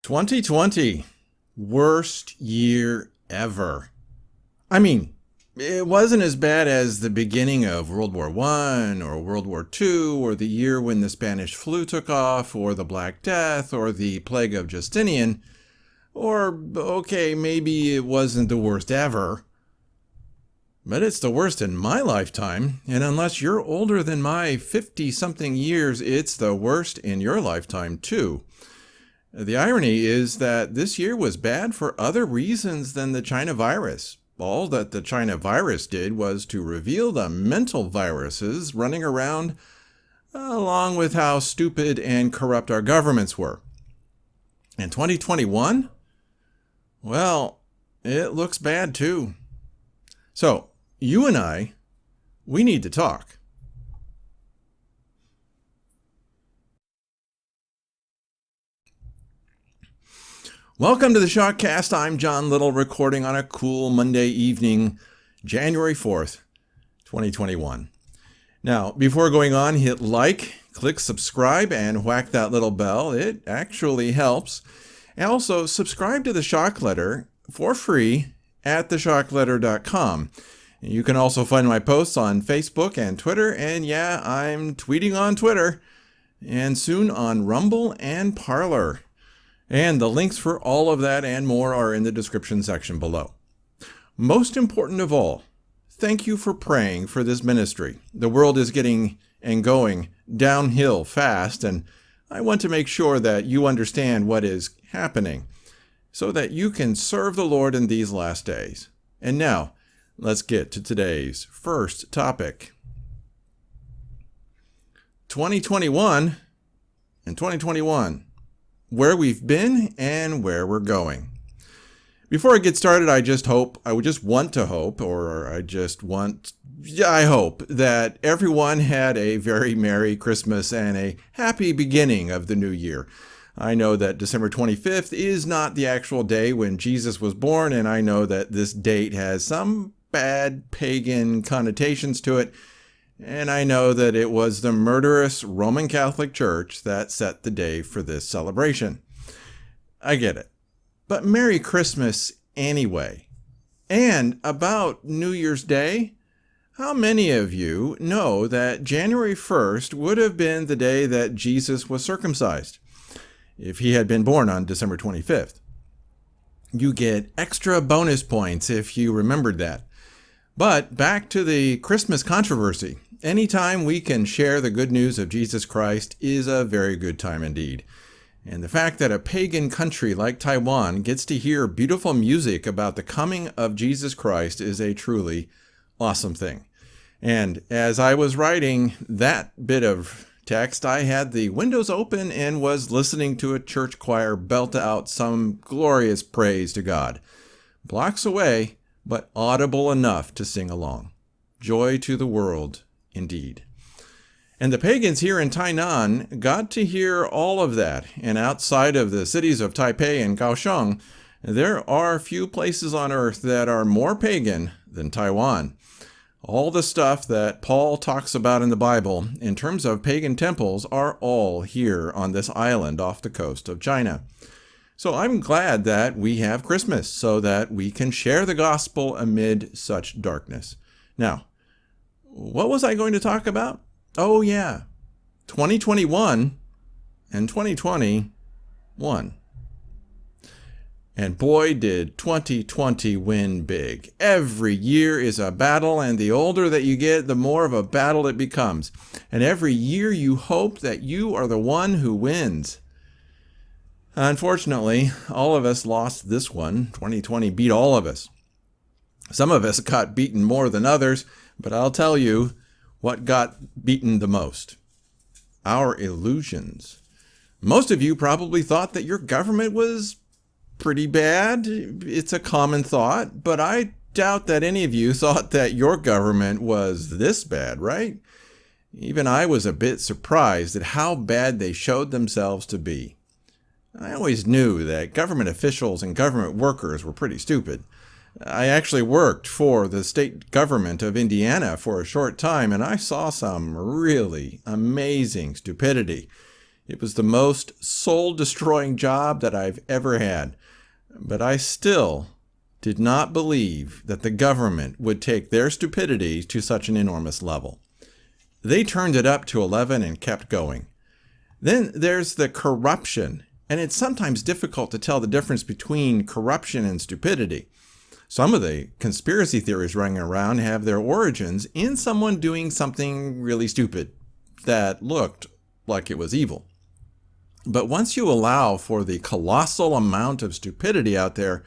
2020, worst year ever. I mean, it wasn't as bad as the beginning of World War I or World War II or the year when the Spanish flu took off or the Black Death or the Plague of Justinian. Or, okay, maybe it wasn't the worst ever. But it's the worst in my lifetime, and unless you're older than my 50-something years, it's the worst in your lifetime too. The irony is that this year was bad for other reasons than the China virus. All that the China virus did was to reveal the mental viruses running around, along with how stupid and corrupt our governments were. And 2021? Well, it looks bad too. So, you and I, we need to talk. Welcome to the Shockcast. I'm John Little, recording on a cool Monday evening, January 4th, 2021. Now, before going on, hit like, click subscribe, and whack that little bell. It actually helps. And also, subscribe to the Shock Letter for free at theshockletter.com. You can also find my posts on Facebook and Twitter, and yeah, I'm tweeting on Twitter, and soon on Rumble and Parler. And the links for all of that and more are in the description section below. Most important of all, thank you for praying for this ministry. The world is getting and going downhill fast, and I want to make sure that you understand what is happening so that you can serve the Lord in these last days. And now, let's get to today's first topic. 2021 and 2021. Where we've been and where we're going. Before I get started, I hope that everyone had a very Merry Christmas and a happy beginning of the new year. I know that December 25th is not the actual day when Jesus was born, and I know that this date has some bad pagan connotations to it, and I know that it was the murderous Roman Catholic Church that set the day for this celebration. I get it. But Merry Christmas anyway. And about New Year's Day, how many of you know that January 1st would have been the day that Jesus was circumcised if he had been born on December 25th? You get extra bonus points if you remembered that. But back to the Christmas controversy. Anytime we can share the good news of Jesus Christ is a very good time indeed. And the fact that a pagan country like Taiwan gets to hear beautiful music about the coming of Jesus Christ is a truly awesome thing. And as I was writing that bit of text, I had the windows open and was listening to a church choir belt out some glorious praise to God. Blocks away, but audible enough to sing along. Joy to the world. Indeed. And the pagans here in Tainan got to hear all of that. And outside of the cities of Taipei and Kaohsiung, there are few places on earth that are more pagan than Taiwan. All the stuff that Paul talks about in the Bible in terms of pagan temples are all here on this island off the coast of China. So I'm glad that we have Christmas so that we can share the gospel amid such darkness. Now, what was I going to talk about? Oh yeah, 2021 and 2021. And boy, did 2020 win big. Every year is a battle, and the older that you get, the more of a battle it becomes. And every year you hope that you are the one who wins. Unfortunately, all of us lost this one. 2020 beat all of us. Some of us got beaten more than others, but I'll tell you what got beaten the most. Our illusions. Most of you probably thought that your government was pretty bad. It's a common thought, but I doubt that any of you thought that your government was this bad, right? Even I was a bit surprised at how bad they showed themselves to be. I always knew that government officials and government workers were pretty stupid. I actually worked for the state government of Indiana for a short time, and I saw some really amazing stupidity. It was the most soul-destroying job that I've ever had. But I still did not believe that the government would take their stupidity to such an enormous level. They turned it up to 11 and kept going. Then there's the corruption, and it's sometimes difficult to tell the difference between corruption and stupidity. Some of the conspiracy theories running around have their origins in someone doing something really stupid that looked like it was evil. But once you allow for the colossal amount of stupidity out there,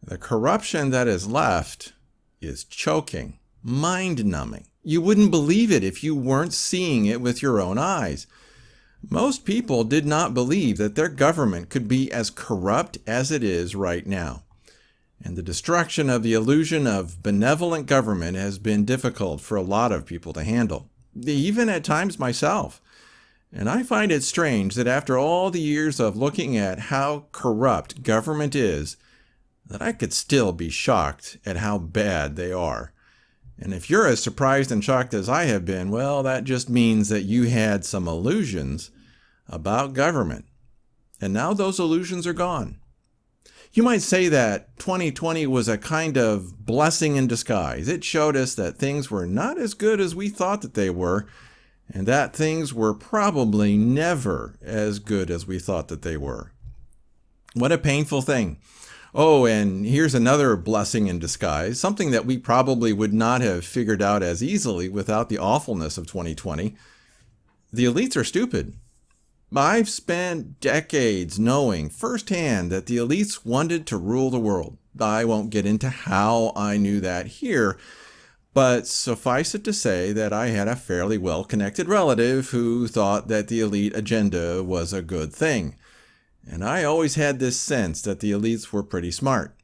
the corruption that is left is choking, mind-numbing. You wouldn't believe it if you weren't seeing it with your own eyes. Most people did not believe that their government could be as corrupt as it is right now. And the destruction of the illusion of benevolent government has been difficult for a lot of people to handle, even at times myself. And I find it strange that after all the years of looking at how corrupt government is, that I could still be shocked at how bad they are. And if you're as surprised and shocked as I have been, well, that just means that you had some illusions about government. And now those illusions are gone. You might say that 2020 was a kind of blessing in disguise. It showed us that things were not as good as we thought that they were, and that things were probably never as good as we thought that they were. What a painful thing. Oh, and here's another blessing in disguise, something that we probably would not have figured out as easily without the awfulness of 2020. The elites are stupid. I've spent decades knowing firsthand that the elites wanted to rule the world. I won't get into how I knew that here, but suffice it to say that I had a fairly well-connected relative who thought that the elite agenda was a good thing. And I always had this sense that the elites were pretty smart.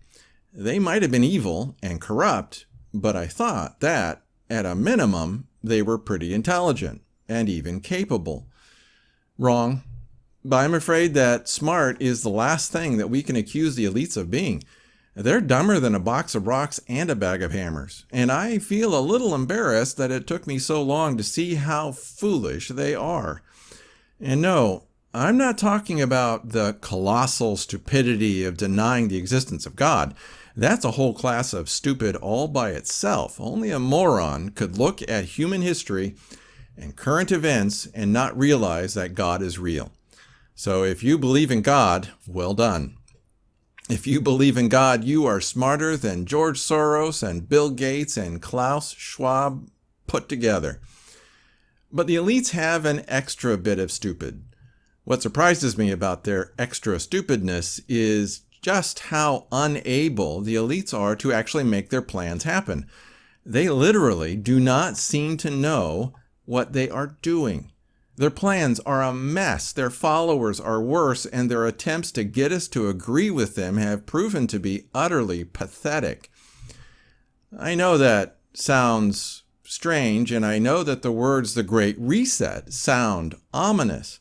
They might have been evil and corrupt, but I thought that, at a minimum, they were pretty intelligent and even capable. Wrong. But I'm afraid that smart is the last thing that we can accuse the elites of being. They're dumber than a box of rocks and a bag of hammers. And I feel a little embarrassed that it took me so long to see how foolish they are. And no, I'm not talking about the colossal stupidity of denying the existence of God. That's a whole class of stupid all by itself. Only a moron could look at human history and current events and not realize that God is real. So if you believe in God, well done. If you believe in God, you are smarter than George Soros and Bill Gates and Klaus Schwab put together. But the elites have an extra bit of stupid. What surprises me about their extra stupidness is just how unable the elites are to actually make their plans happen. They literally do not seem to know what they are doing. Their plans are a mess, their followers are worse, and their attempts to get us to agree with them have proven to be utterly pathetic. I know that sounds strange, and I know that the words "the Great Reset" sound ominous.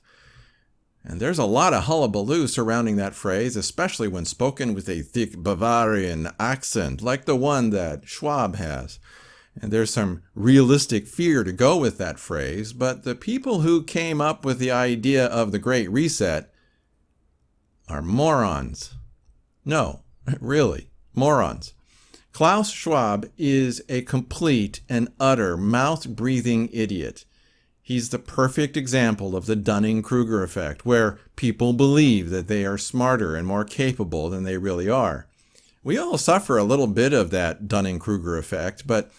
And there's a lot of hullabaloo surrounding that phrase, especially when spoken with a thick Bavarian accent, like the one that Schwab has. And there's some realistic fear to go with that phrase, but the people who came up with the idea of the Great Reset are morons. No, really, morons. Klaus Schwab is a complete and utter mouth-breathing idiot. He's the perfect example of the Dunning-Kruger effect, where people believe that they are smarter and more capable than they really are. We all suffer a little bit of that Dunning-Kruger effect, but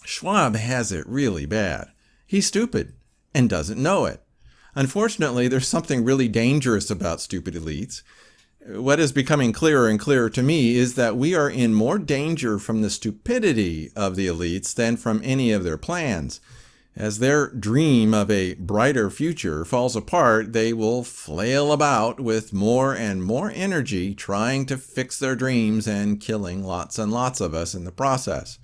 Schwab has it really bad. He's stupid and doesn't know it. Unfortunately, there's something really dangerous about stupid elites. What is becoming clearer and clearer to me is that we are in more danger from the stupidity of the elites than from any of their plans. As their dream of a brighter future falls apart, they will flail about with more and more energy trying to fix their dreams and killing lots and lots of us in the process.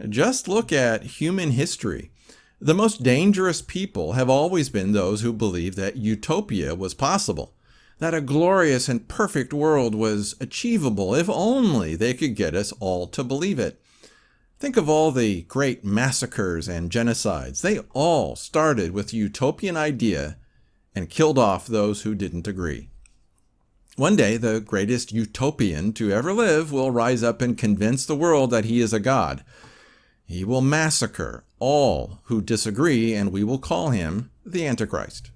Just look at human history. The most dangerous people have always been those who believed that utopia was possible, that a glorious and perfect world was achievable if only they could get us all to believe it. Think of all the great massacres and genocides. They all started with the utopian idea and killed off those who didn't agree. One day, the greatest utopian to ever live will rise up and convince the world that he is a god. He will massacre all who disagree, and we will call him the Antichrist.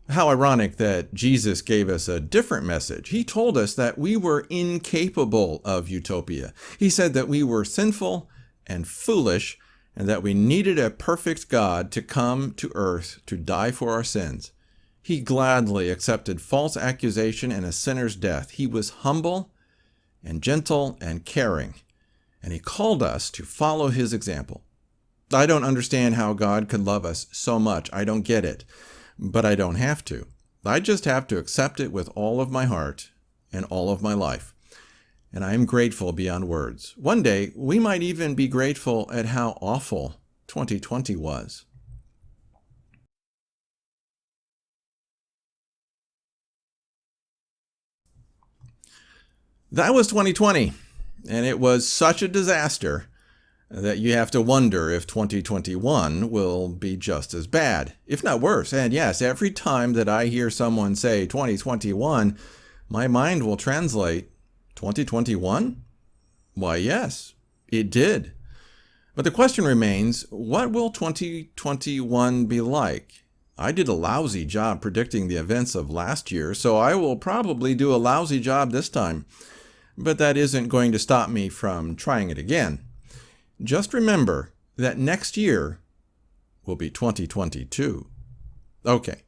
How ironic that Jesus gave us a different message. He told us that we were incapable of utopia. He said that we were sinful and foolish, and that we needed a perfect God to come to earth to die for our sins. He gladly accepted false accusation and a sinner's death. He was humble and gentle and caring, and he called us to follow his example. I don't understand how God could love us so much. I don't get it, but I don't have to. I just have to accept it with all of my heart and all of my life. And I am grateful beyond words. One day, we might even be grateful at how awful 2020 was. That was 2020, and it was such a disaster that you have to wonder if 2021 will be just as bad, if not worse. And yes, every time that I hear someone say 2021, my mind will translate 2021? Why, yes, it did. But the question remains, what will 2021 be like? I did a lousy job predicting the events of last year, so I will probably do a lousy job this time. But that isn't going to stop me from trying it again. Just remember that next year will be 2022. Okay.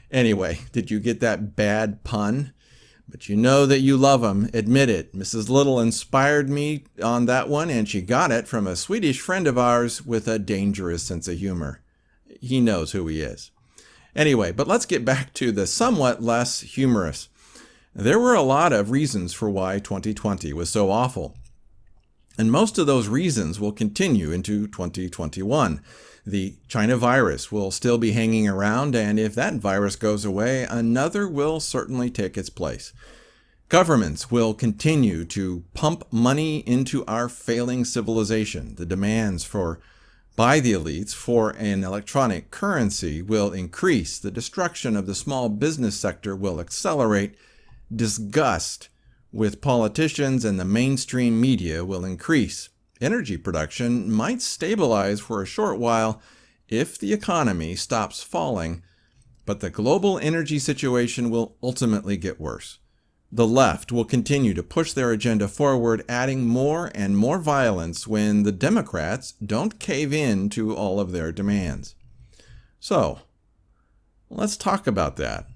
Anyway, did you get that bad pun? But you know that you love them. Admit it. Mrs. Little inspired me on that one, and she got it from a Swedish friend of ours with a dangerous sense of humor. He knows who he is. Anyway, but let's get back to the somewhat less humorous. There were a lot of reasons for why 2020 was so awful. And most of those reasons will continue into 2021. The China virus will still be hanging around, and if that virus goes away, another will certainly take its place. Governments will continue to pump money into our failing civilization. The demands by the elites for an electronic currency will increase. The destruction of the small business sector will accelerate. Disgust with politicians and the mainstream media will increase. Energy production might stabilize for a short while if the economy stops falling, but the global energy situation will ultimately get worse. The left will continue to push their agenda forward, adding more and more violence when the Democrats don't cave in to all of their demands. So, let's talk about that.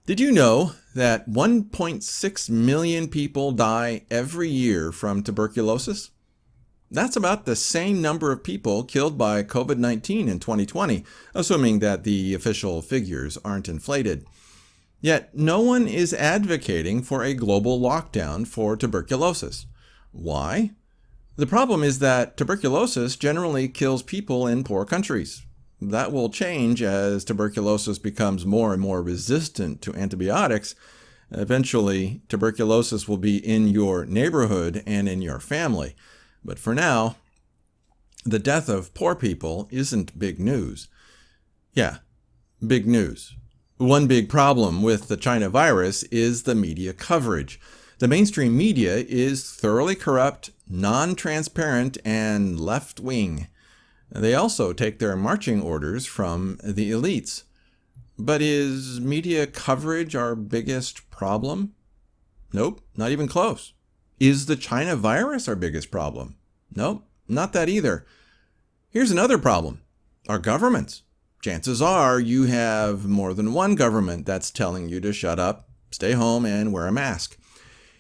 Did you know that 1.6 million people die every year from tuberculosis? That's about the same number of people killed by COVID-19 in 2020, assuming that the official figures aren't inflated. Yet no one is advocating for a global lockdown for tuberculosis. Why? The problem is that tuberculosis generally kills people in poor countries. That will change as tuberculosis becomes more and more resistant to antibiotics. Eventually, tuberculosis will be in your neighborhood and in your family. But for now, the death of poor people isn't big news. Yeah, big news. One big problem with the China virus is the media coverage. The mainstream media is thoroughly corrupt, non-transparent, and left-wing. They also take their marching orders from the elites. But is media coverage our biggest problem? Nope, not even close. Is the China virus our biggest problem? Nope, not that either. Here's another problem. Our governments. Chances are you have more than one government that's telling you to shut up, stay home, and wear a mask.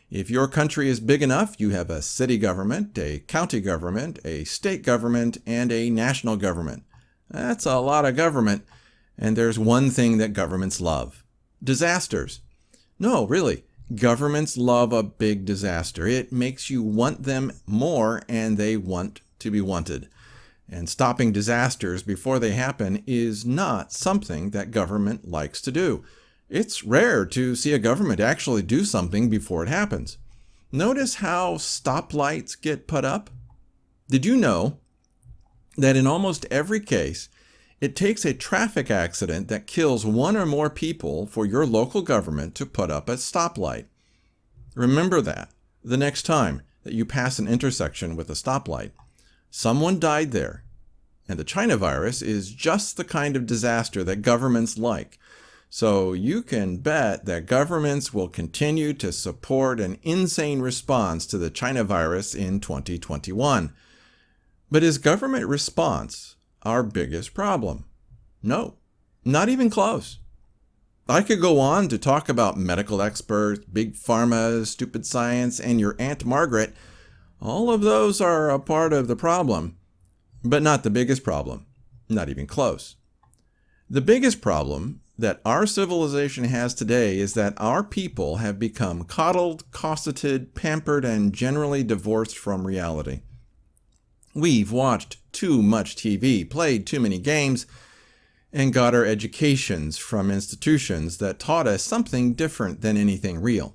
If your country is big enough, you have a city government, a county government, a state government, and a national government. That's a lot of government. And there's one thing that governments love. Disasters. No, really. Governments love a big disaster. It makes you want them more, and they want to be wanted. And stopping disasters before they happen is not something that government likes to do. It's rare to see a government actually do something before it happens. Notice how stoplights get put up? Did you know that in almost every case, It takes a traffic accident that kills one or more people for your local government to put up a stoplight. Remember that the next time that you pass an intersection with a stoplight. Someone died there. And the China virus is just the kind of disaster that governments like. So you can bet that governments will continue to support an insane response to the China virus in 2021. But is government response our biggest problem? No, not even close. I could go on to talk about medical experts, big pharma, stupid science, and your Aunt Margaret. All of those are a part of the problem, but not the biggest problem, not even close. The biggest problem that our civilization has today is that our people have become coddled, cosseted, pampered, and generally divorced from reality. We've watched too much TV, played too many games, and got our educations from institutions that taught us something different than anything real.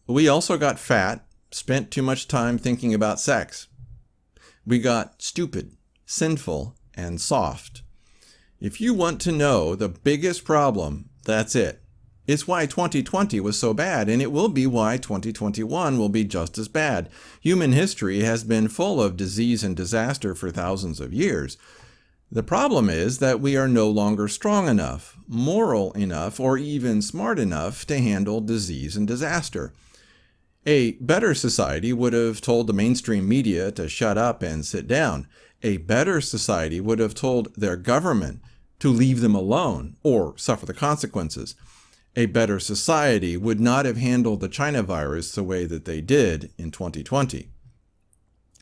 We also got fat, spent too much time thinking about sex. We got stupid, sinful, and soft. If you want to know the biggest problem, that's it. It's why 2020 was so bad, and it will be why 2021 will be just as bad. Human history has been full of disease and disaster for thousands of years. The problem is that we are no longer strong enough, moral enough, or even smart enough to handle disease and disaster. A better society would have told the mainstream media to shut up and sit down. A better society would have told their government to leave them alone or suffer the consequences. A better society would not have handled the China virus the way that they did in 2020.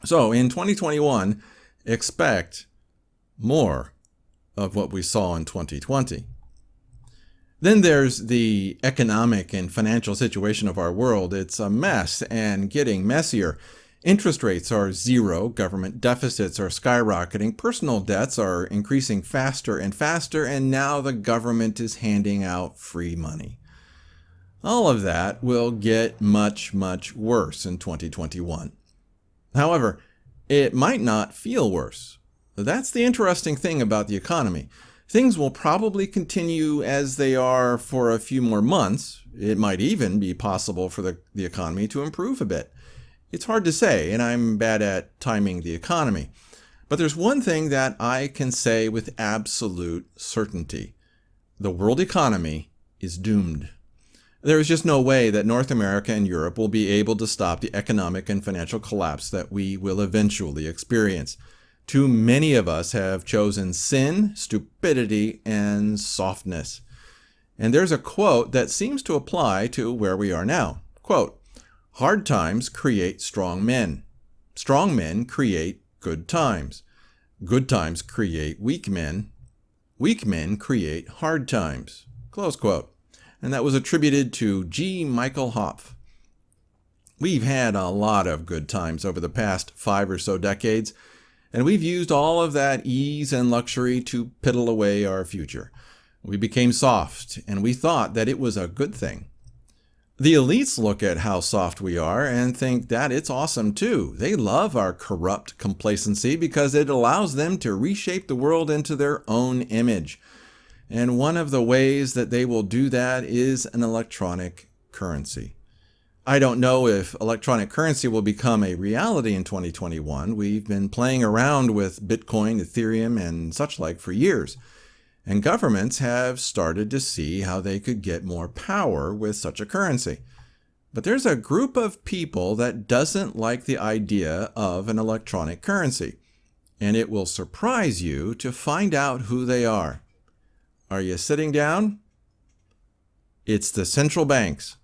So in 2021, expect more of what we saw in 2020. Then there's the economic and financial situation of our world. It's a mess and getting messier. Interest rates are zero, government deficits are skyrocketing, personal debts are increasing faster and faster, and now the government is handing out free money. All of that will get much, much worse in 2021. However, it might not feel worse. That's the interesting thing about the economy. Things will probably continue as they are for a few more months. It might even be possible for the economy to improve a bit. It's hard to say, and I'm bad at timing the economy. But there's one thing that I can say with absolute certainty. The world economy is doomed. There is just no way that North America and Europe will be able to stop the economic and financial collapse that we will eventually experience. Too many of us have chosen sin, stupidity, and softness. And there's a quote that seems to apply to where we are now. Quote, "Hard times create strong men. Strong men create good times. Good times create weak men. Weak men create hard times." Close quote. And that was attributed to G. Michael Hopf. We've had a lot of good times over the past 5 or so decades. And we've used all of that ease and luxury to piddle away our future. We became soft, and we thought that it was a good thing. The elites look at how soft we are and think that it's awesome too. They love our corrupt complacency because it allows them to reshape the world into their own image. And one of the ways that they will do that is an electronic currency. I don't know if electronic currency will become a reality in 2021. We've been playing around with Bitcoin, Ethereum, and such like for years. And governments have started to see how they could get more power with such a currency. But there's a group of people that doesn't like the idea of an electronic currency. And it will surprise you to find out who they are. Are you sitting down? It's the central banks.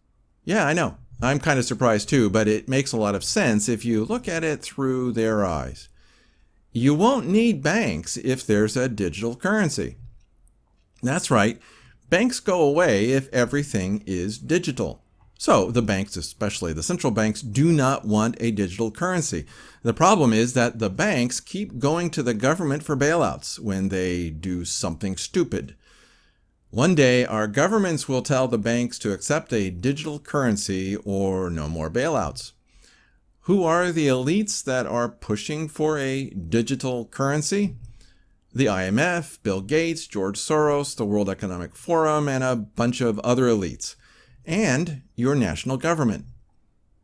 Yeah, I know. I'm kind of surprised too, but it makes a lot of sense if you look at it through their eyes. You won't need banks if there's a digital currency. That's right. Banks go away if everything is digital. So the banks, especially the central banks, do not want a digital currency. The problem is that the banks keep going to the government for bailouts when they do something stupid. One day, our governments will tell the banks to accept a digital currency or no more bailouts. Who are the elites that are pushing for a digital currency? the IMF, Bill Gates, George Soros, the World Economic Forum, and a bunch of other elites, and your national government.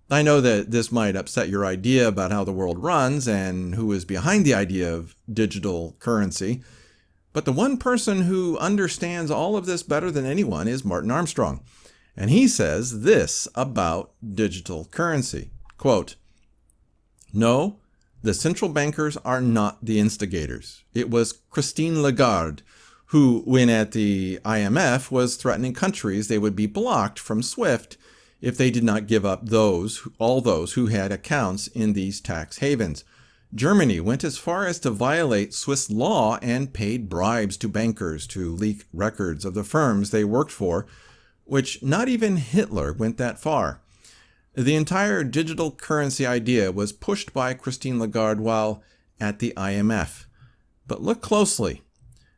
I know that this might upset your idea about how the world runs and who is behind the idea of digital currency, but the one person who understands all of this better than anyone is Martin Armstrong. And he says this about digital currency, quote, "No, the central bankers are not the instigators. It was Christine Lagarde who, when at the IMF, was threatening countries they would be blocked from SWIFT if they did not give up all those who had accounts in these tax havens. Germany went as far as to violate Swiss law and paid bribes to bankers to leak records of the firms they worked for, which not even Hitler went that far. The entire digital currency idea was pushed by Christine Lagarde while at the IMF. But look closely.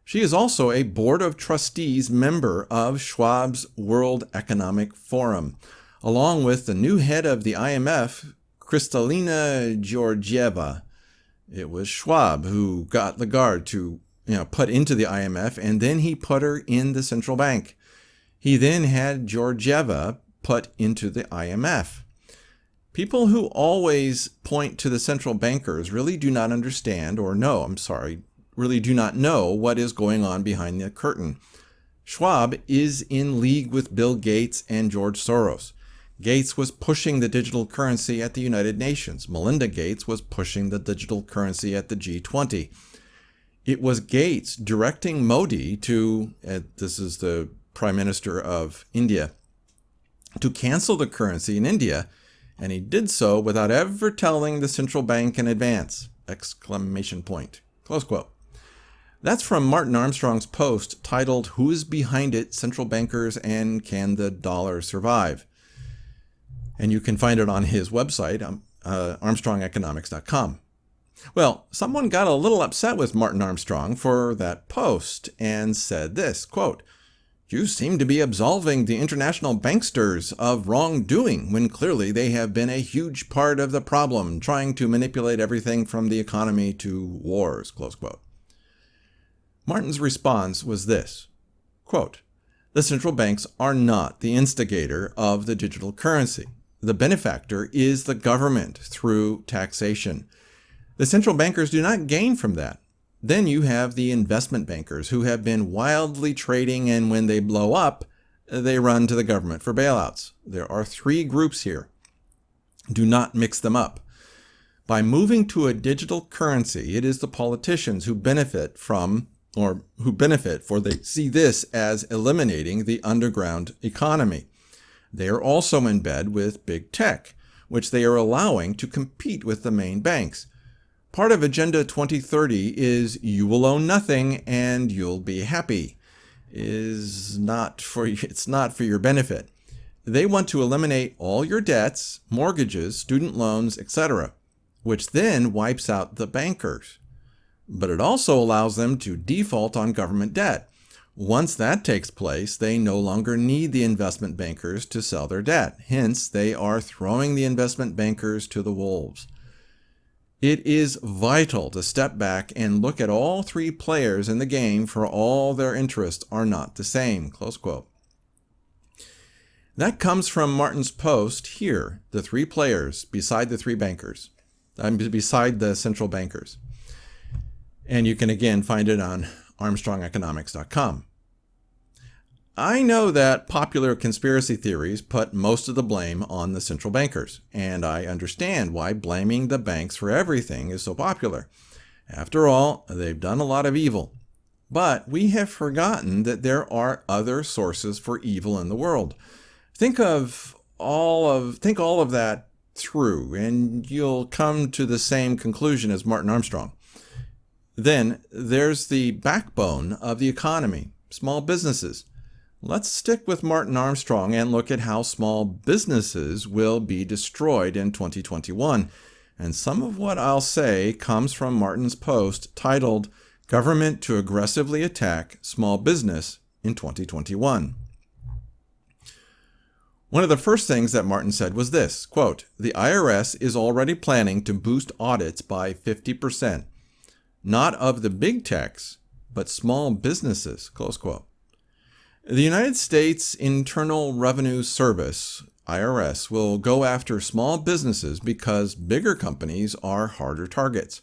She is also a Board of Trustees member of Schwab's World Economic Forum, along with the new head of the IMF, Kristalina Georgieva. It was Schwab who got Lagarde to put into the IMF, and then he put her in the central bank. He then had Georgieva put into the IMF. People who always point to the central bankers really do not understand really do not know what is going on behind the curtain. Schwab is in league with Bill Gates and George Soros. Gates was pushing the digital currency at the United Nations. Melinda Gates was pushing the digital currency at the G20. It was Gates directing Modi this is the Prime Minister of India, to cancel the currency in India, and he did so without ever telling the central bank in advance! Exclamation point. Close quote. That's from Martin Armstrong's post titled, "Who's Behind It? Central Bankers and Can the Dollar Survive?" And you can find it on his website, armstrongeconomics.com. Well, someone got a little upset with Martin Armstrong for that post and said this, quote, "You seem to be absolving the international banksters of wrongdoing when clearly they have been a huge part of the problem, trying to manipulate everything from the economy to wars," close quote. Martin's response was this, quote, "The central banks are not the instigator of the digital currency. The benefactor is the government through taxation. The central bankers do not gain from that. Then you have the investment bankers who have been wildly trading, and when they blow up, they run to the government for bailouts. There are three groups here. Do not mix them up. By moving to a digital currency, it is the politicians who benefit for they see this as eliminating the underground economy. They are also in bed with big tech, which they are allowing to compete with the main banks. Part of Agenda 2030 is you will own nothing and you'll be happy. It's not for your benefit. They want to eliminate all your debts, mortgages, student loans, etc., which then wipes out the bankers. But it also allows them to default on government debt. Once that takes place, they no longer need the investment bankers to sell their debt. Hence, they are throwing the investment bankers to the wolves. It is vital to step back and look at all three players in the game, for all their interests are not the same." Close quote. That comes from Martin's post here, the three players beside the three bankers, beside the central bankers. And you can again find it on armstrongeconomics.com. I know that popular conspiracy theories put most of the blame on the central bankers, and I understand why blaming the banks for everything is so popular. After all, they've done a lot of evil. But we have forgotten that there are other sources for evil in the world. Think all of that through, and you'll come to the same conclusion as Martin Armstrong. Then there's the backbone of the economy, small businesses. Let's stick with Martin Armstrong and look at how small businesses will be destroyed in 2021. And some of what I'll say comes from Martin's post titled, "Government to Aggressively Attack Small Business in 2021. One of the first things that Martin said was this, quote, "The IRS is already planning to boost audits by 50%. Not of the big techs, but small businesses, close quote. The United States Internal Revenue Service, IRS, will go after small businesses because bigger companies are harder targets.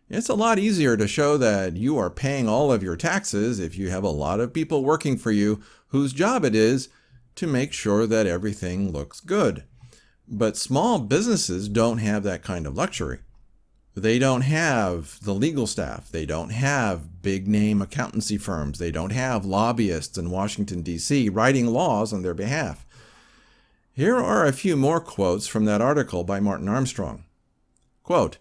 It's a lot easier to show that you are paying all of your taxes if you have a lot of people working for you whose job it is to make sure that everything looks good. But small businesses don't have that kind of luxury. They don't have the legal staff. They don't have big-name accountancy firms. They don't have lobbyists in Washington, D.C. writing laws on their behalf. Here are a few more quotes from that article by Martin Armstrong. Quote,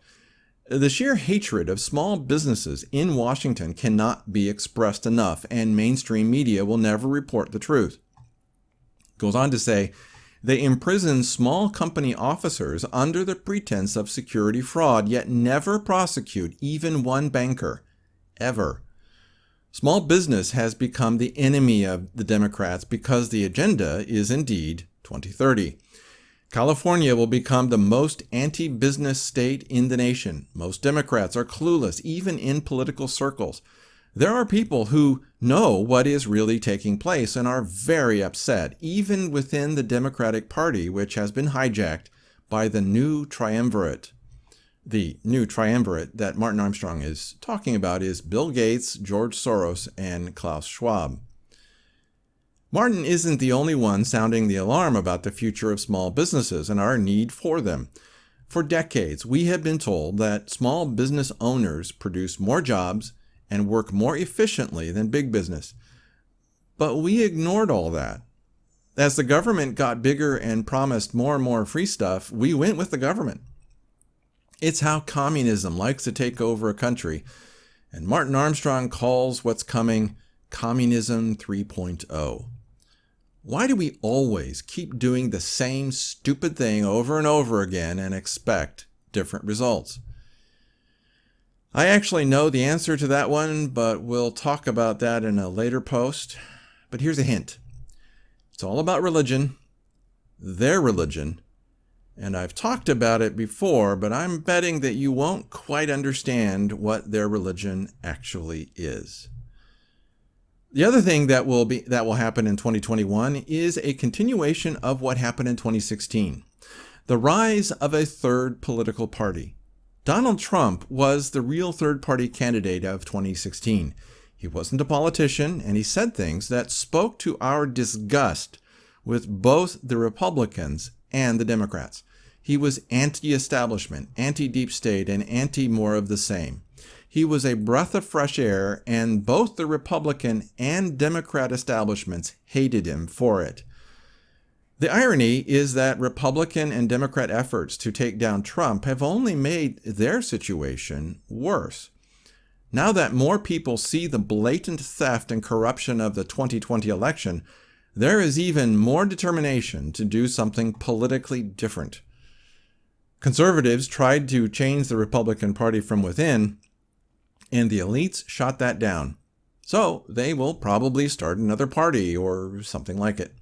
"The sheer hatred of small businesses in Washington cannot be expressed enough, and mainstream media will never report the truth." Goes on to say, "They imprison small company officers under the pretense of security fraud, yet never prosecute even one banker, ever. Small business has become the enemy of the Democrats because the agenda is indeed 2030. California will become the most anti-business state in the nation. Most Democrats are clueless, even in political circles. There are people who know what is really taking place and are very upset, even within the Democratic Party, which has been hijacked by the new triumvirate. The new triumvirate that Martin Armstrong is talking about is Bill Gates, George Soros, and Klaus Schwab. Martin isn't the only one sounding the alarm about the future of small businesses and our need for them. For decades, we have been told that small business owners produce more jobs and work more efficiently than big business. But we ignored all that. As the government got bigger and promised more and more free stuff, we went with the government. It's how communism likes to take over a country, and Martin Armstrong calls what's coming Communism 3.0. Why do we always keep doing the same stupid thing over and over again and expect different results? I actually know the answer to that one, but we'll talk about that in a later post. But here's a hint. It's all about religion, their religion, and I've talked about it before, but I'm betting that you won't quite understand what their religion actually is. The other thing that will happen in 2021 is a continuation of what happened in 2016. The rise of a third political party. Donald Trump was the real third-party candidate of 2016. He wasn't a politician, and he said things that spoke to our disgust with both the Republicans and the Democrats. He was anti-establishment, anti-deep state, and anti-more of the same. He was a breath of fresh air, and both the Republican and Democrat establishments hated him for it. The irony is that Republican and Democrat efforts to take down Trump have only made their situation worse. Now that more people see the blatant theft and corruption of the 2020 election, there is even more determination to do something politically different. Conservatives tried to change the Republican Party from within, and the elites shot that down. So they will probably start another party or something like it.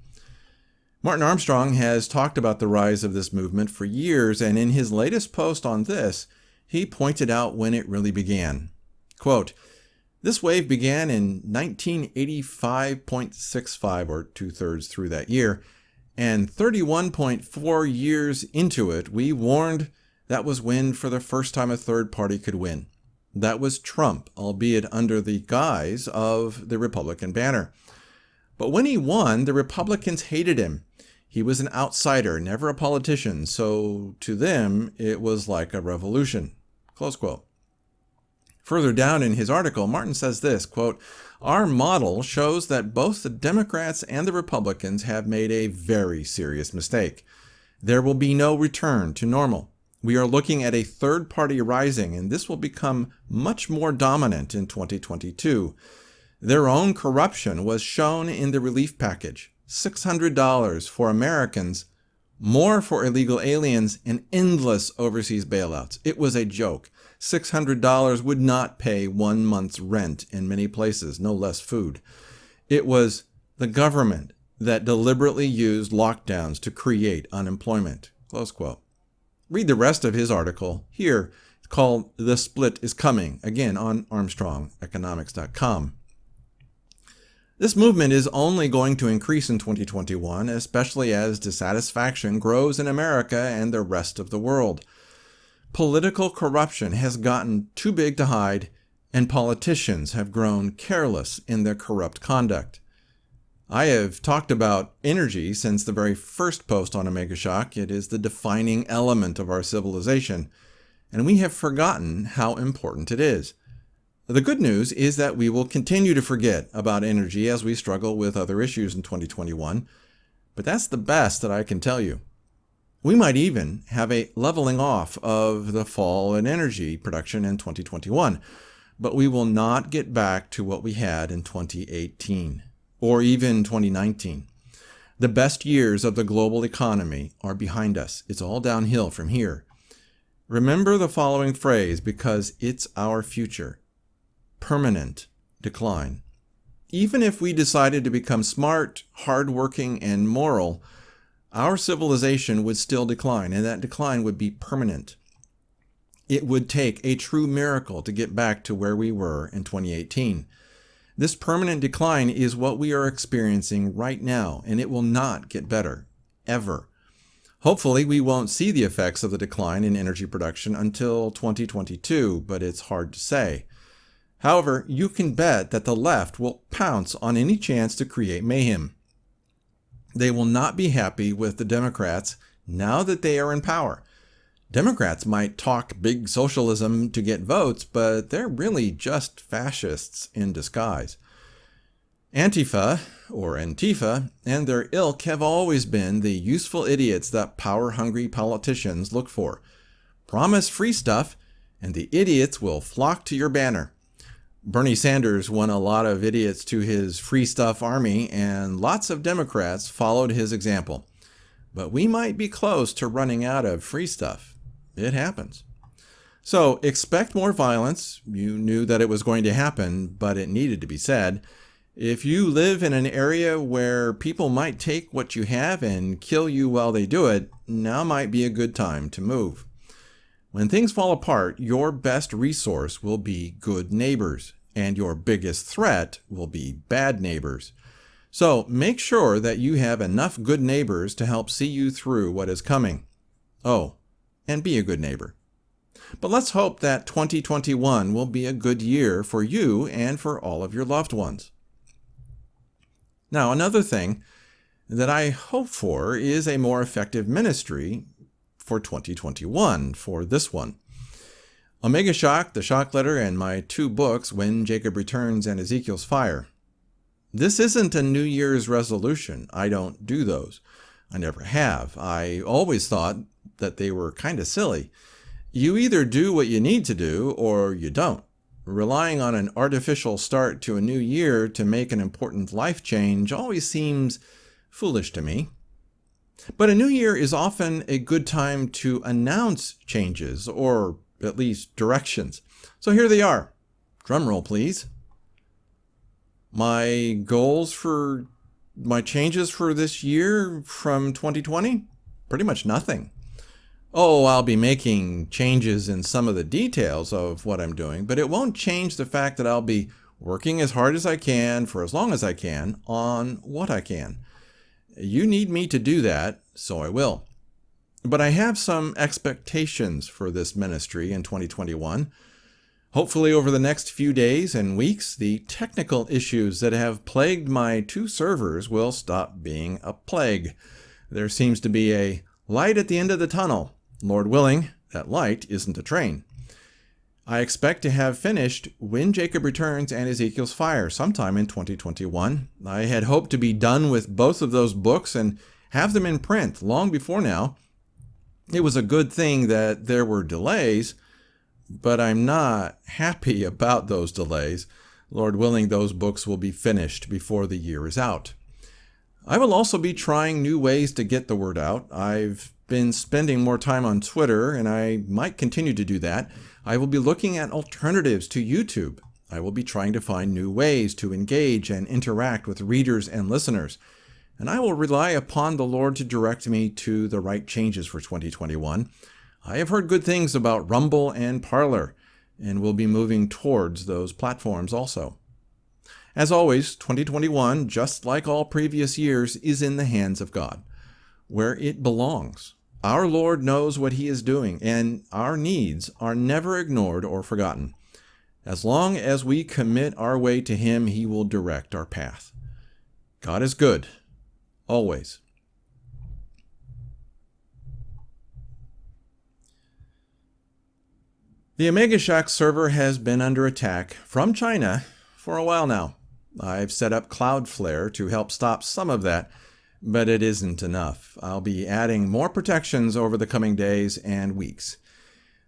Martin Armstrong has talked about the rise of this movement for years, and in his latest post on this, he pointed out when it really began. Quote, "This wave began in 1985.65, or two-thirds through that year, and 31.4 years into it, we warned that was when for the first time a third party could win. That was Trump, albeit under the guise of the Republican banner. But when he won, the Republicans hated him. He was an outsider, never a politician, so to them, it was like a revolution." Close quote. Further down in his article, Martin says this, quote, "Our model shows that both the Democrats and the Republicans have made a very serious mistake. There will be no return to normal. We are looking at a third party rising, and this will become much more dominant in 2022. Their own corruption was shown in the relief package. $600 for Americans, more for illegal aliens, and endless overseas bailouts. It was a joke. $600 would not pay 1 month's rent in many places, no less food. It was the government that deliberately used lockdowns to create unemployment." Close quote. Read the rest of his article here. It's called The Split is Coming, again on ArmstrongEconomics.com. This movement is only going to increase in 2021, especially as dissatisfaction grows in America and the rest of the world. Political corruption has gotten too big to hide, and politicians have grown careless in their corrupt conduct. I have talked about energy since the very first post on Omega Shock. It is the defining element of our civilization, and we have forgotten how important it is. The good news is that we will continue to forget about energy as we struggle with other issues in 2021, but that's the best that I can tell you. We might even have a leveling off of the fall in energy production in 2021, but we will not get back to what we had in 2018 or even 2019. The best years of the global economy are behind us. It's all downhill from here. Remember the following phrase because it's our future. Permanent decline. Even if we decided to become smart, hardworking, and moral, our civilization would still decline, and that decline would be permanent. It would take a true miracle to get back to where we were in 2018. This permanent decline is what we are experiencing right now, and it will not get better, ever. Hopefully, we won't see the effects of the decline in energy production until 2022, but it's hard to say. However, you can bet that the left will pounce on any chance to create mayhem. They will not be happy with the Democrats now that they are in power. Democrats might talk big socialism to get votes, but they're really just fascists in disguise. Antifa, or Antifa, and their ilk have always been the useful idiots that power-hungry politicians look for. Promise free stuff, and the idiots will flock to your banner. Bernie Sanders won a lot of idiots to his free stuff army, and lots of Democrats followed his example. But we might be close to running out of free stuff. It happens. So expect more violence. You knew that it was going to happen, but it needed to be said. If you live in an area where people might take what you have and kill you while they do it, now might be a good time to move. When things fall apart, your best resource will be good neighbors, and your biggest threat will be bad neighbors. So make sure that you have enough good neighbors to help see you through what is coming. Oh, and be a good neighbor. But let's hope that 2021 will be a good year for you and for all of your loved ones. Now, another thing that I hope for is a more effective ministry for 2021, for this one. Omega Shock, The Shock Letter, and my 2 books, When Jacob Returns and Ezekiel's Fire. This isn't a New Year's resolution. I don't do those. I never have. I always thought that they were kind of silly. You either do what you need to do or you don't. Relying on an artificial start to a new year to make an important life change always seems foolish to me. But a new year is often a good time to announce changes, or at least directions. So here they are. Drum roll, please. My changes for this year from 2020? Pretty much nothing. Oh, I'll be making changes in some of the details of what I'm doing, but it won't change the fact that I'll be working as hard as I can for as long as I can on what I can. You need me to do that, so I will. But I have some expectations for this ministry in 2021. Hopefully over the next few days and weeks, the technical issues that have plagued my 2 servers will stop being a plague. There seems to be a light at the end of the tunnel. Lord willing, that light isn't a train. I expect to have finished When Jacob Returns and Ezekiel's Fire sometime in 2021. I had hoped to be done with both of those books and have them in print long before now. It was a good thing that there were delays, but I'm not happy about those delays. Lord willing, those books will be finished before the year is out. I will also be trying new ways to get the word out. I've been spending more time on Twitter, and I might continue to do that. I will be looking at alternatives to YouTube. I will be trying to find new ways to engage and interact with readers and listeners. And I will rely upon the Lord to direct me to the right changes for 2021. I have heard good things about Rumble and Parler, and will be moving towards those platforms also. As always, 2021, just like all previous years, is in the hands of God, where it belongs. Our Lord knows what He is doing, and our needs are never ignored or forgotten. As long as we commit our way to Him, He will direct our path. God is good, always. The Omega Shack server has been under attack from China for a while now. I've set up Cloudflare to help stop some of that, but it isn't enough. I'll be adding more protections over the coming days and weeks.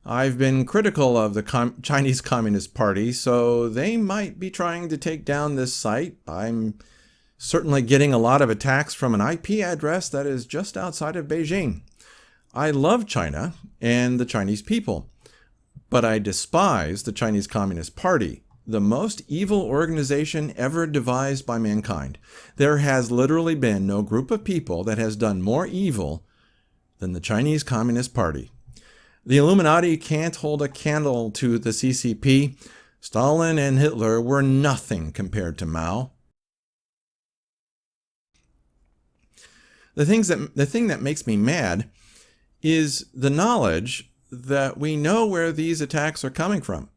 I've been critical of the Chinese Communist Party, so they might be trying to take down this site. I'm certainly getting a lot of attacks from an IP address that is just outside of Beijing. I love China and the Chinese people, but I despise the Chinese Communist Party, the most evil organization ever devised by mankind. There has literally been no group of people that has done more evil than the Chinese Communist Party. The Illuminati can't hold a candle to the CCP. Stalin and Hitler were nothing compared to Mao. The thing that makes me mad is the knowledge that we know where these attacks are coming from.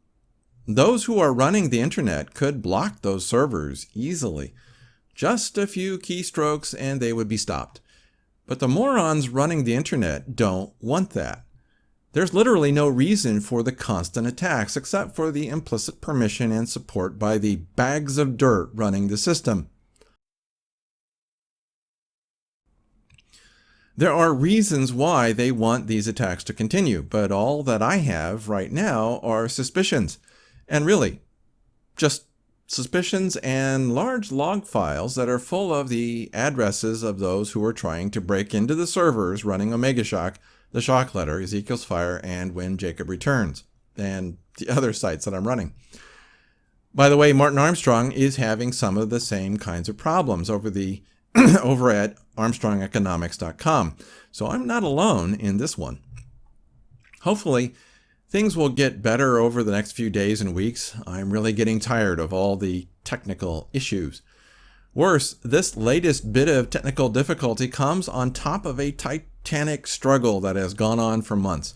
Those who are running the internet could block those servers easily. Just a few keystrokes and they would be stopped. But the morons running the internet don't want that. There's literally no reason for the constant attacks except for the implicit permission and support by the bags of dirt running the system. There are reasons why they want these attacks to continue, but all that I have right now are suspicions. And really, just suspicions and large log files that are full of the addresses of those who are trying to break into the servers running Omega Shock, the Shock Letter, Ezekiel's Fire, and When Jacob Returns, and the other sites that I'm running. By the way, Martin Armstrong is having some of the same kinds of problems over at ArmstrongEconomics.com, so I'm not alone in this one. Hopefully, things will get better over the next few days and weeks. I'm really getting tired of all the technical issues. Worse, this latest bit of technical difficulty comes on top of a titanic struggle that has gone on for months.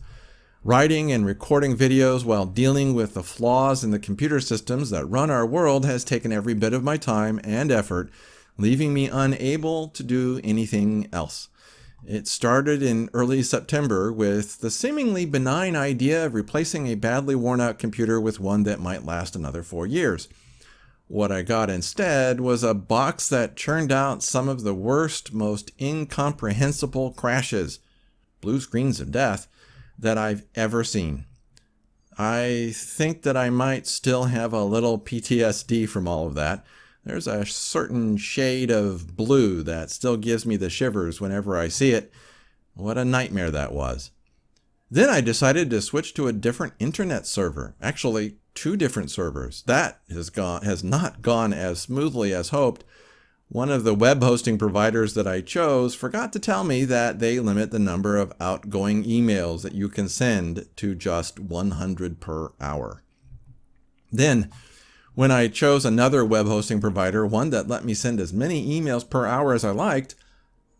Writing and recording videos while dealing with the flaws in the computer systems that run our world has taken every bit of my time and effort, leaving me unable to do anything else. It started in early September with the seemingly benign idea of replacing a badly worn out computer with one that might last another 4 years. What I got instead was a box that churned out some of the worst, most incomprehensible crashes, blue screens of death, that I've ever seen. I think that I might still have a little PTSD from all of that. There's a certain shade of blue that still gives me the shivers whenever I see it. What a nightmare that was. Then I decided to switch to a different internet server. Actually, 2 different servers. That has not gone as smoothly as hoped. One of the web hosting providers that I chose forgot to tell me that they limit the number of outgoing emails that you can send to just 100 per hour. Then, when I chose another web hosting provider, one that let me send as many emails per hour as I liked,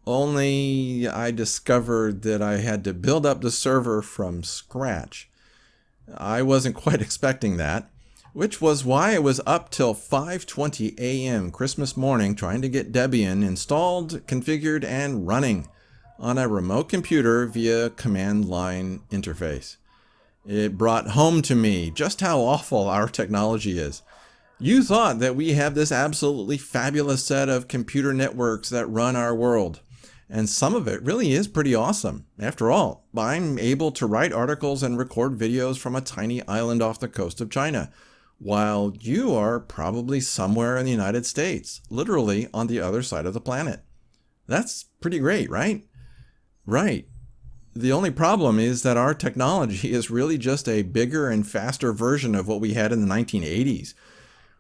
only I discovered that I had to build up the server from scratch. I wasn't quite expecting that, which was why I was up till 5:20 a.m. Christmas morning trying to get Debian installed, configured, and running on a remote computer via command line interface. It brought home to me just how awful our technology is. You thought that we have this absolutely fabulous set of computer networks that run our world. And some of it really is pretty awesome. After all, I'm able to write articles and record videos from a tiny island off the coast of China, while you are probably somewhere in the United States, literally on the other side of the planet. That's pretty great, right? Right. The only problem is that our technology is really just a bigger and faster version of what we had in the 1980s.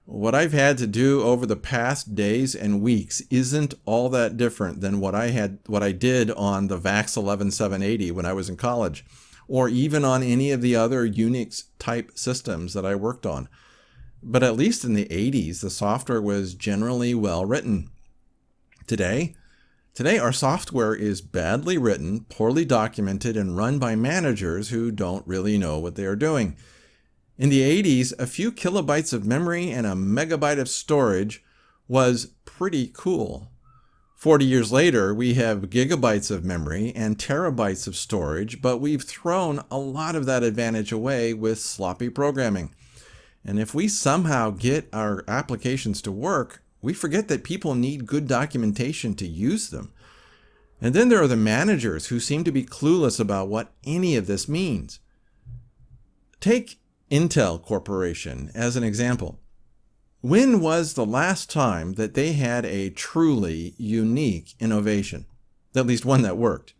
What I've had to do over the past days and weeks isn't all that different than what I did on the VAX 11780 when I was in college, or even on any of the other Unix type systems that I worked on. But at least in the 80s, the software was generally well written. Today our software is badly written, poorly documented, and run by managers who don't really know what they are doing. In the 80s, a few kilobytes of memory and a megabyte of storage was pretty cool. 40 years later, we have gigabytes of memory and terabytes of storage, but we've thrown a lot of that advantage away with sloppy programming. And if we somehow get our applications to work, we forget that people need good documentation to use them. And then there are the managers who seem to be clueless about what any of this means. Take Intel Corporation as an example. When was the last time that they had a truly unique innovation? At least one that worked.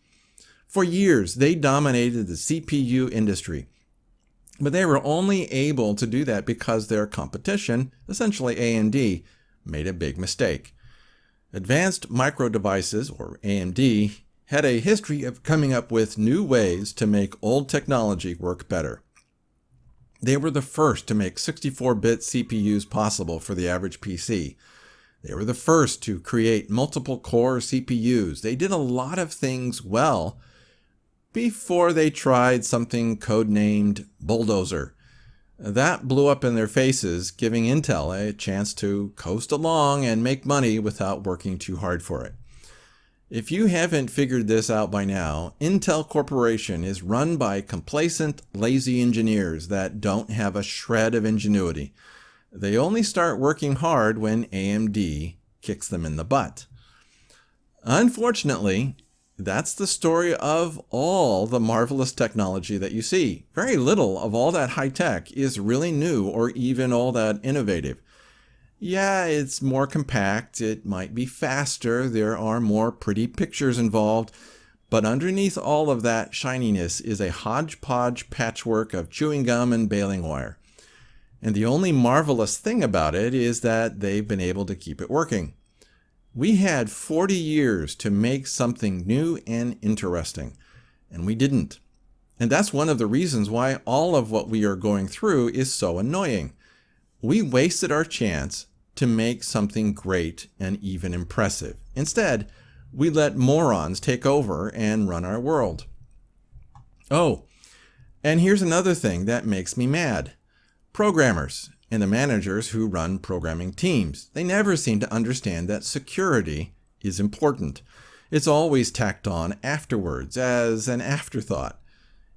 For years, they dominated the CPU industry. But they were only able to do that because their competition, essentially AMD, made a big mistake. Advanced Micro Devices, or AMD, had a history of coming up with new ways to make old technology work better. They were the first to make 64-bit CPUs possible for the average PC. They were the first to create multiple core CPUs. They did a lot of things well before they tried something codenamed Bulldozer. That blew up in their faces, giving Intel a chance to coast along and make money without working too hard for it. If you haven't figured this out by now, Intel Corporation is run by complacent, lazy engineers that don't have a shred of ingenuity. They only start working hard when AMD kicks them in the butt. Unfortunately, that's the story of all the marvelous technology that you see. Very little of all that high tech is really new or even all that innovative. Yeah, it's more compact, it might be faster, there are more pretty pictures involved, but underneath all of that shininess is a hodgepodge patchwork of chewing gum and baling wire. And the only marvelous thing about it is that they've been able to keep it working. We had 40 years to make something new and interesting, and we didn't. And that's one of the reasons why all of what we are going through is so annoying. We wasted our chance to make something great and even impressive. Instead, we let morons take over and run our world. Oh, and here's another thing that makes me mad. Programmers and the managers who run programming teams. They never seem to understand that security is important. It's always tacked on afterwards as an afterthought.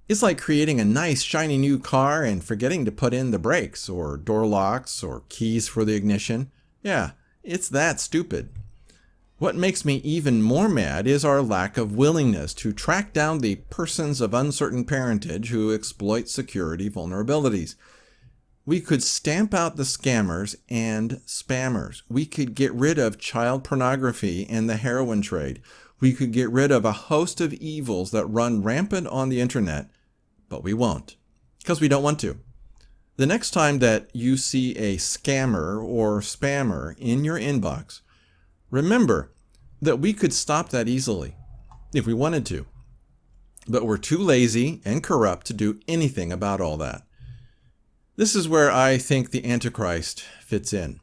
It's like creating a nice shiny new car and forgetting to put in the brakes or door locks or keys for the ignition. Yeah, it's that stupid. What makes me even more mad is our lack of willingness to track down the persons of uncertain parentage who exploit security vulnerabilities. We could stamp out the scammers and spammers. We could get rid of child pornography and the heroin trade. We could get rid of a host of evils that run rampant on the internet, but we won't, because we don't want to. The next time that you see a scammer or spammer in your inbox, remember that we could stop that easily if we wanted to, but we're too lazy and corrupt to do anything about all that. This is where I think the Antichrist fits in.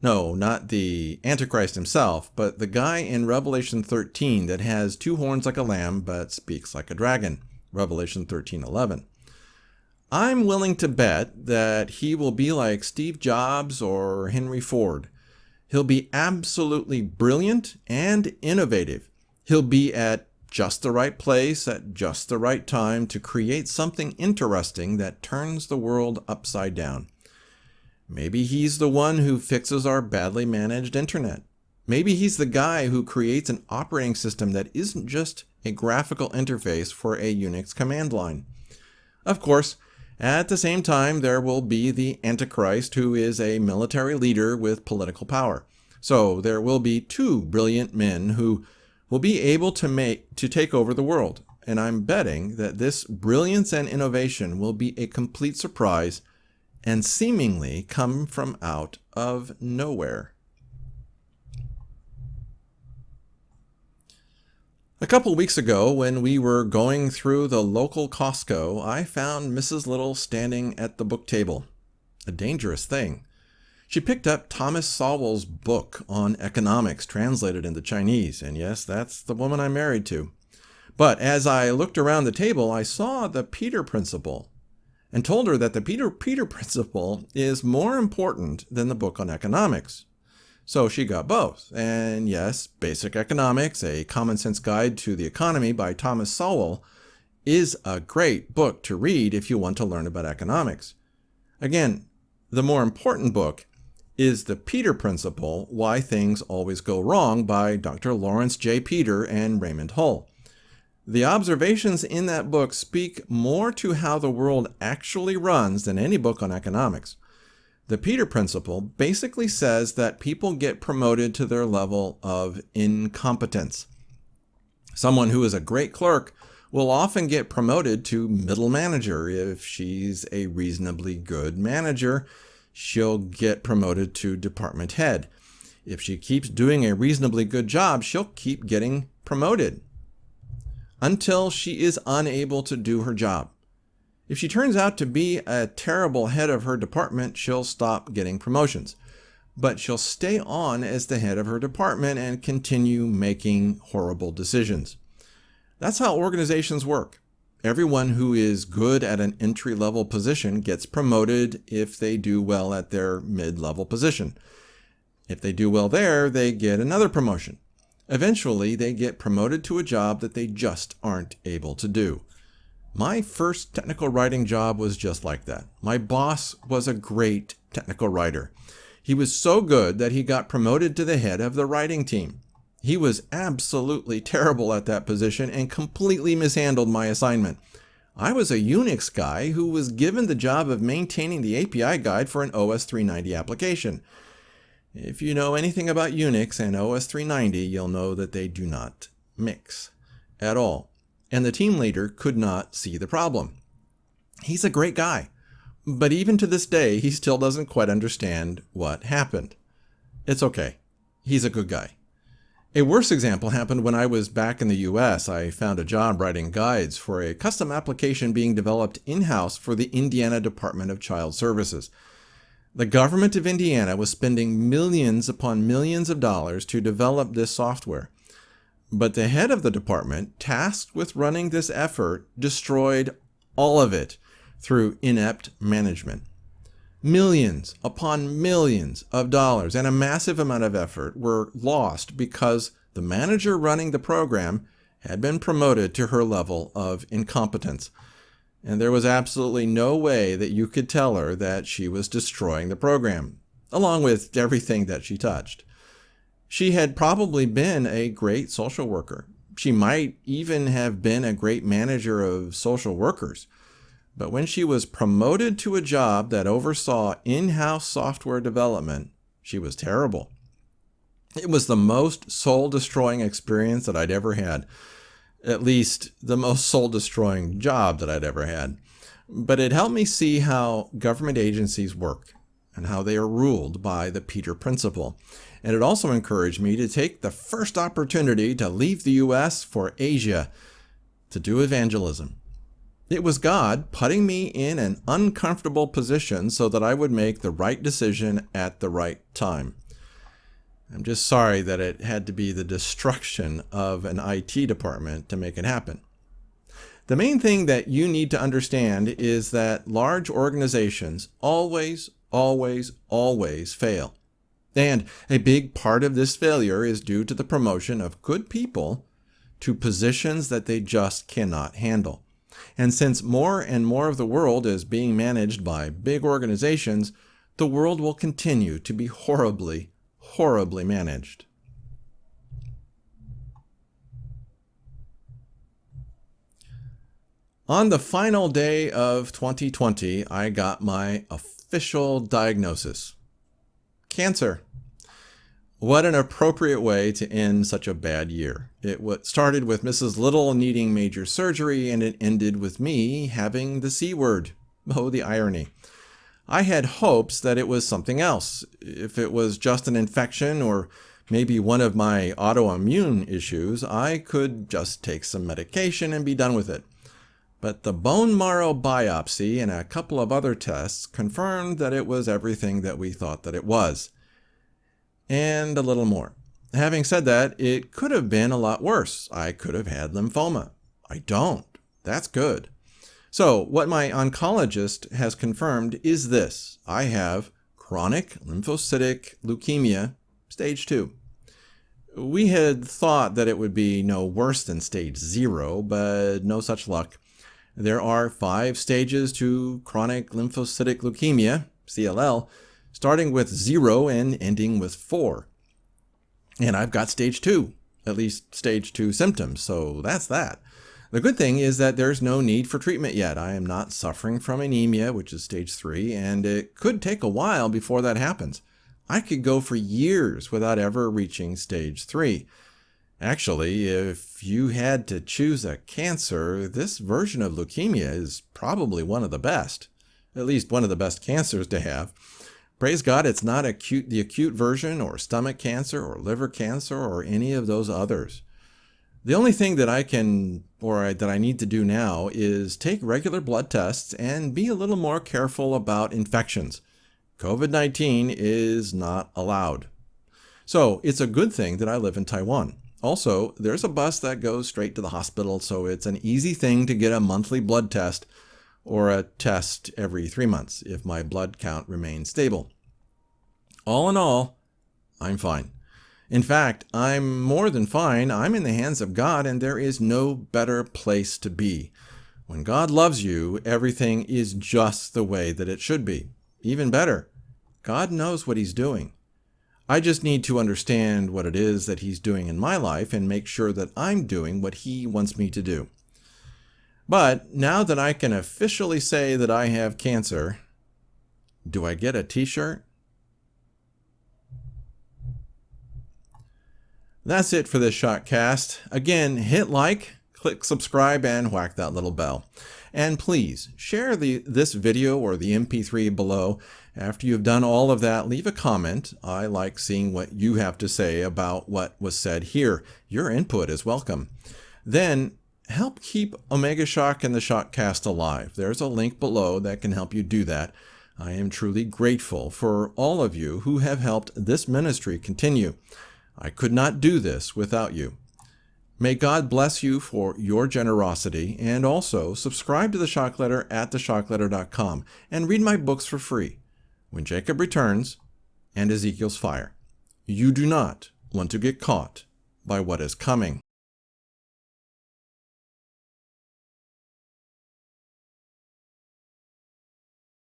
No, not the Antichrist himself, but the guy in Revelation 13 that has two horns like a lamb but speaks like a dragon. Revelation 13:11. I'm willing to bet that he will be like Steve Jobs or Henry Ford. He'll be absolutely brilliant and innovative. He'll be at just the right place at just the right time to create something interesting that turns the world upside down. Maybe he's the one who fixes our badly managed internet. Maybe he's the guy who creates an operating system that isn't just a graphical interface for a Unix command line. Of course, at the same time, there will be the Antichrist, who is a military leader with political power. So there will be two brilliant men who will be able to take over the world. And I'm betting that this brilliance and innovation will be a complete surprise and seemingly come from out of nowhere. A couple weeks ago, when we were going through the local Costco, I found Mrs. Little standing at the book table. A dangerous thing. She picked up Thomas Sowell's book on economics, translated into Chinese, and yes, that's the woman I'm married to. But as I looked around the table, I saw the Peter Principle and told her that the Peter Principle is more important than the book on economics. So she got both. And yes, Basic Economics, A Common Sense Guide to the Economy by Thomas Sowell, is a great book to read if you want to learn about economics. Again, the more important book is The Peter Principle, Why Things Always Go Wrong by Dr. Lawrence J. Peter and Raymond Hull. The observations in that book speak more to how the world actually runs than any book on economics. The Peter Principle basically says that people get promoted to their level of incompetence. Someone who is a great clerk will often get promoted to middle manager. If she's a reasonably good manager, she'll get promoted to department head. If she keeps doing a reasonably good job, she'll keep getting promoted until she is unable to do her job. If she turns out to be a terrible head of her department, she'll stop getting promotions. But she'll stay on as the head of her department and continue making horrible decisions. That's how organizations work. Everyone who is good at an entry-level position gets promoted if they do well at their mid-level position. If they do well there, they get another promotion. Eventually, they get promoted to a job that they just aren't able to do. My first technical writing job was just like that. My boss was a great technical writer. He was so good that he got promoted to the head of the writing team. He was absolutely terrible at that position and completely mishandled my assignment. I was a Unix guy who was given the job of maintaining the API guide for an OS 390 application. If you know anything about Unix and OS 390, you'll know that they do not mix at all. And the team leader could not see the problem. He's a great guy, but even to this day, he still doesn't quite understand what happened. It's okay. He's a good guy. A worse example happened when I was back in the US. I found a job writing guides for a custom application being developed in-house for the Indiana Department of Child Services. The government of Indiana was spending millions upon millions of dollars to develop this software. But the head of the department, tasked with running this effort, destroyed all of it through inept management. Millions upon millions of dollars and a massive amount of effort were lost because the manager running the program had been promoted to her level of incompetence. And there was absolutely no way that you could tell her that she was destroying the program, along with everything that she touched. She had probably been a great social worker. She might even have been a great manager of social workers. But when she was promoted to a job that oversaw in-house software development, she was terrible. It was the most soul-destroying experience that I'd ever had. At least the most soul-destroying job that I'd ever had. But it helped me see how government agencies work and how they are ruled by the Peter Principle. And it also encouraged me to take the first opportunity to leave the US for Asia to do evangelism. It was God putting me in an uncomfortable position so that I would make the right decision at the right time. I'm just sorry that it had to be the destruction of an IT department to make it happen. The main thing that you need to understand is that large organizations always fail. And a big part of this failure is due to the promotion of good people to positions that they just cannot handle. And since more and more of the world is being managed by big organizations, the world will continue to be horribly managed. On the final day of 2020, I got my official diagnosis. Cancer. What an appropriate way to end such a bad year. It started with Mrs. Little needing major surgery, and it ended with me having the C word. Oh, the irony. I had hopes that it was something else. If it was just an infection or maybe one of my autoimmune issues, I could just take some medication and be done with it. But the bone marrow biopsy and a couple of other tests confirmed that it was everything that we thought that it was. And a little more. Having said that, it could have been a lot worse. I could have had lymphoma. I don't. That's good. So what my oncologist has confirmed is this. I have chronic lymphocytic leukemia, stage 2. We had thought that it would be no worse than stage 0, but no such luck. There are 5 stages to chronic lymphocytic leukemia, CLL, starting with 0 and ending with 4. And I've got stage 2, at least stage 2 symptoms, so that's that. The good thing is that there's no need for treatment yet. I am not suffering from anemia, which is stage 3, and it could take a while before that happens. I could go for years without ever reaching stage 3. Actually, if you had to choose a cancer, this version of leukemia is probably one of the best. At least one of the best cancers to have. Praise God, it's not the acute version or stomach cancer or liver cancer or any of those others. The only thing that that I need to do now is take regular blood tests and be a little more careful about infections. COVID-19 is not allowed. So it's a good thing that I live in Taiwan. Also, there's a bus that goes straight to the hospital, so it's an easy thing to get a monthly blood test or a test every 3 months if my blood count remains stable. All in all, I'm fine. In fact, I'm more than fine. I'm in the hands of God, and there is no better place to be. When God loves you, everything is just the way that it should be. Even better, God knows what He's doing. I just need to understand what it is that He's doing in my life and make sure that I'm doing what He wants me to do. But now that I can officially say that I have cancer, do I get a t-shirt? That's it for this shotcast. Again, hit like, click subscribe, and whack that little bell. And please share this video or the MP3 below. After you've done all of that, leave a comment. I like seeing what you have to say about what was said here. Your input is welcome. Then help keep Omega Shock and the Shotcast alive. There's a link below that can help you do that. I am truly grateful for all of you who have helped this ministry continue. I could not do this without you. May God bless you for your generosity, and also subscribe to the Shock Letter at theshockletter.com and read my books for free. When Jacob Returns and Ezekiel's Fire. You do not want to get caught by what is coming.